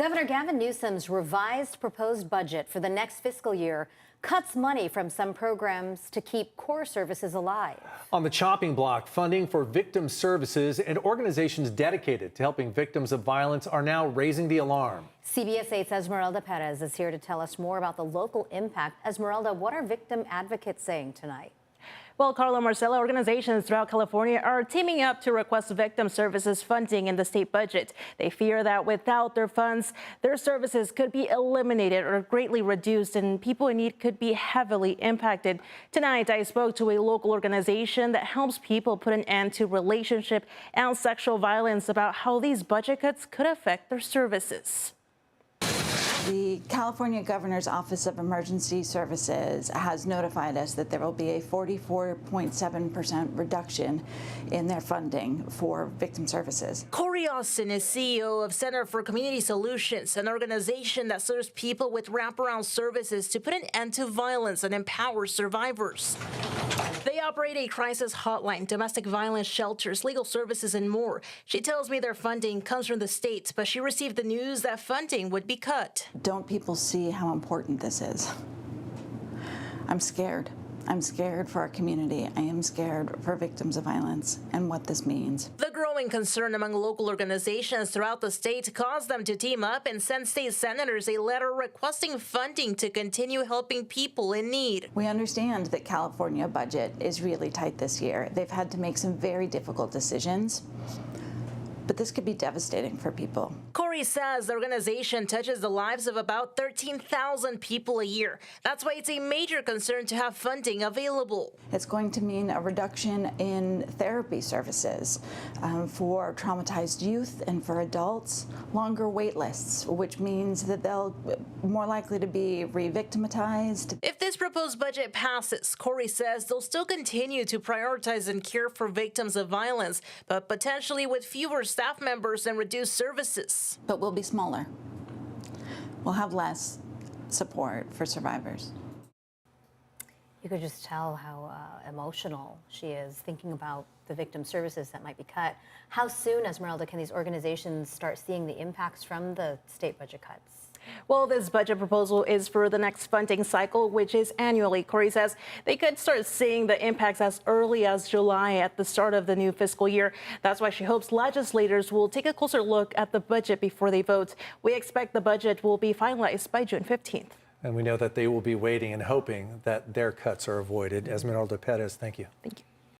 Governor Gavin Newsom's revised proposed budget for the next fiscal year cuts money from some programs to keep core services alive. On the chopping block, funding for victim services and organizations dedicated to helping victims of violence are now raising the alarm. CBS 8's Esmeralda Perez is here to tell us more about the local impact. Esmeralda, what are victim advocates saying tonight? Well, Carla Marcela, organizations throughout California are teaming up to request victim services funding in the state budget. They fear that without their funds, their services could be eliminated or greatly reduced, and people in need could be heavily impacted. Tonight, I spoke to a local organization that helps people put an end to relationship and sexual violence about how these budget cuts could affect their services. The California Governor's Office of Emergency Services has notified us that there will be a 44.7% reduction in their funding for victim services. Corey Austin is CEO of Center for Community Solutions, an organization that serves people with wraparound services to put an end to violence and empower survivors. They operate a crisis hotline, domestic violence shelters, legal services, and more. She tells me their funding comes from the state, but she received the news that funding would be cut. Don't people see how important this is? I'm scared. I'm scared for our community. I am scared for victims of violence and what this means. The growing concern among local organizations throughout the state caused them to team up and send state senators a letter requesting funding to continue helping people in need. We understand that California budget is really tight this year. They've had to make some very difficult decisions, but this could be devastating for people. Corey says the organization touches the lives of about 13,000 people a year. That's why it's a major concern to have funding available. It's going to mean a reduction in therapy services for traumatized youth and for adults, longer wait lists, which means that they'll more likely to be re-victimized. If this proposed budget passes, Corey says they'll still continue to prioritize and care for victims of violence, but potentially with fewer staff members and reduced services. But we'll be smaller. We'll have less support for survivors. You could just tell how emotional she is thinking about the victim services that might be cut. How soon, Esmeralda, can these organizations start seeing the impacts from the state budget cuts? Well, this budget proposal is for the next funding cycle, which is annually. Corey says they could start seeing the impacts as early as July at the start of the new fiscal year. That's why she hopes legislators will take a closer look at the budget before they vote. We expect the budget will be finalized by June 15th. And we know that they will be waiting and hoping that their cuts are avoided. Esmeralda Perez, thank you. Thank you.